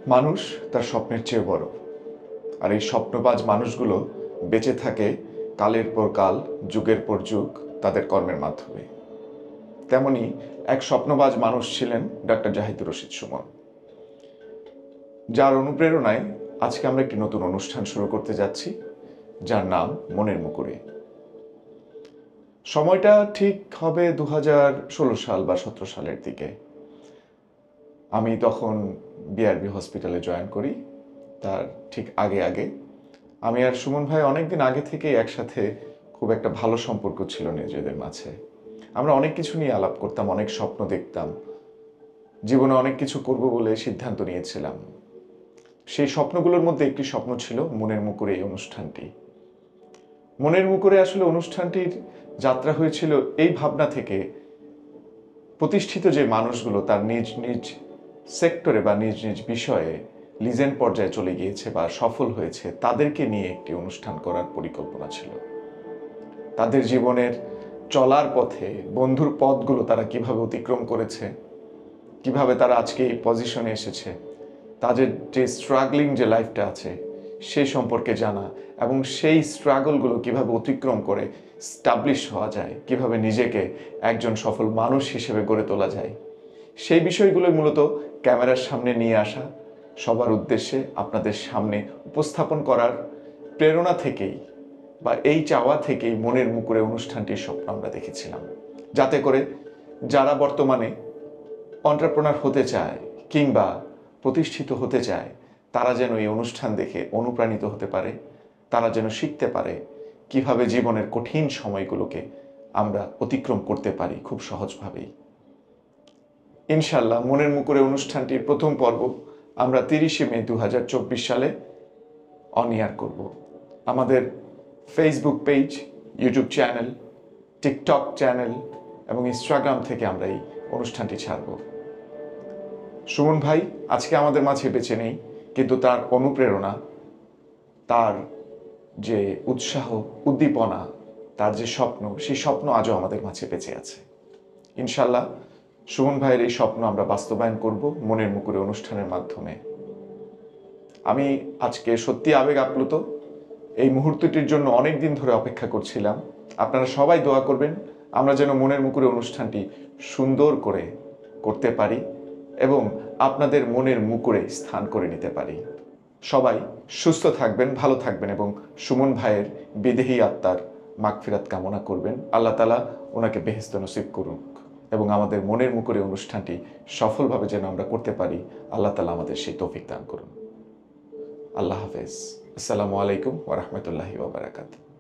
মানুষ তার স্বপ্নের চেয়ে বড়, আর এই স্বপ্নবাজ মানুষগুলো বেঁচে থাকে কালের পর কাল, যুগের পর যুগ তাদের কর্মের মাধ্যমে। তেমনি এক স্বপ্নবাজ মানুষ ছিলেন ডক্টর জাহিদুর রশিদ সুমন, যার অনুপ্রেরণায় আজকে আমরা একটি নতুন অনুষ্ঠান শুরু করতে যাচ্ছি, যার নাম মনের মুকুরে। সময়টা ঠিক হবে 2016 সাল বা 2017 সালের দিকে। আমি তখন বিআরবি হসপিটালে জয়েন করি। তার ঠিক আগে আগে আমি আর সুমন ভাই অনেকদিন আগে থেকেই একসাথে খুব একটা ভালো সম্পর্ক ছিল নিজেদের মাঝে। আমরা অনেক কিছু নিয়ে আলাপ করতাম, অনেক স্বপ্ন দেখতাম, জীবনে অনেক কিছু করব বলে সিদ্ধান্ত নিয়েছিলাম। সেই স্বপ্নগুলোর মধ্যে একটি স্বপ্ন ছিল মনের মুকুরে এই অনুষ্ঠানটি। মনের মুকুরে আসলে অনুষ্ঠানটির যাত্রা হয়েছিল এই ভাবনা থেকে, প্রতিষ্ঠিত যে মানুষগুলো তার নিজ নিজ সেক্টরে বা নিজ নিজ বিষয়ে লিজেন্ড পর্যায়ে চলে গিয়েছে বা সফল হয়েছে, তাদেরকে নিয়ে একটি অনুষ্ঠান করার পরিকল্পনা ছিল। তাদের জীবনের চলার পথে বন্ধুর পথগুলো তারা কিভাবে অতিক্রম করেছে, কিভাবে তারা আজকে এই পজিশনে এসেছে, তাদের যে স্ট্রাগলিং যে লাইফটা আছে সেই সম্পর্কে জানা, এবং সেই স্ট্রাগলগুলো কিভাবে অতিক্রম করে স্টাবলিশ হওয়া যায়, কিভাবে নিজেকে একজন সফল মানুষ হিসেবে গড়ে তোলা যায়, সেই বিষয়গুলোই মূলত ক্যামেরার সামনে নিয়ে আসা, সবার উদ্দেশ্যে আপনাদের সামনে উপস্থাপন করার প্রেরণা থেকেই বা এই চাওয়া থেকেই মনের মুকুরে অনুষ্ঠানটির স্বপ্ন আমরা দেখেছিলাম, যাতে করে যারা বর্তমানে এন্টারপ্রেনার হতে চায় কিংবা প্রতিষ্ঠিত হতে চায়, তারা যেন এই অনুষ্ঠান দেখে অনুপ্রাণিত হতে পারে, তারা যেন শিখতে পারে কিভাবে জীবনের কঠিন সময়গুলোকে আমরা অতিক্রম করতে পারি খুব সহজভাবেই। ইনশাল্লাহ মনের মুকুরে অনুষ্ঠানটির প্রথম পর্ব আমরা 30 মে 2024 সালে অন এয়ার করব। আমাদের Facebook page, YouTube channel, TikTok channel এবং ইনস্টাগ্রাম থেকে আমরা এই অনুষ্ঠানটি ছাড়ব। সুমন ভাই আজকে আমাদের মাঝে বেঁচে নেই, কিন্তু তার অনুপ্রেরণা, তার যে উৎসাহ, উদ্দীপনা, তার যে স্বপ্ন, সেই স্বপ্ন আজও আমাদের মাঝে বেঁচে আছে। ইনশাল্লাহ সুমন ভাইয়ের এই স্বপ্ন আমরা বাস্তবায়ন করব মনের মুকুরে অনুষ্ঠানের মাধ্যমে। আমি আজকে সত্যি আবেগ আপ্লুত। এই মুহূর্তটির জন্য অনেক দিন ধরে অপেক্ষা করছিলাম। আপনারা সবাই দোয়া করবেন আমরা যেন মনের মুকুরে অনুষ্ঠানটি সুন্দর করে করতে পারি এবং আপনাদের মনের মুকুরে স্থান করে নিতে পারি। সবাই সুস্থ থাকবেন, ভালো থাকবেন এবং সুমন ভাইয়ের বিদেহী আত্মার মাগফিরাত কামনা করবেন। আল্লাহ তাআলা ওনাকে বেহেশত নসিব করুন এবং আমাদের মনের মুকুরে অনুষ্ঠানটি সফলভাবে যেন আমরা করতে পারি, আল্লাহ তাআলা আমাদের সেই তৌফিক দান করুন। আল্লাহ হাফেজ। আসসালামু আলাইকুম ওয়া রাহমাতুল্লাহি ওয়া বারাকাতুহু।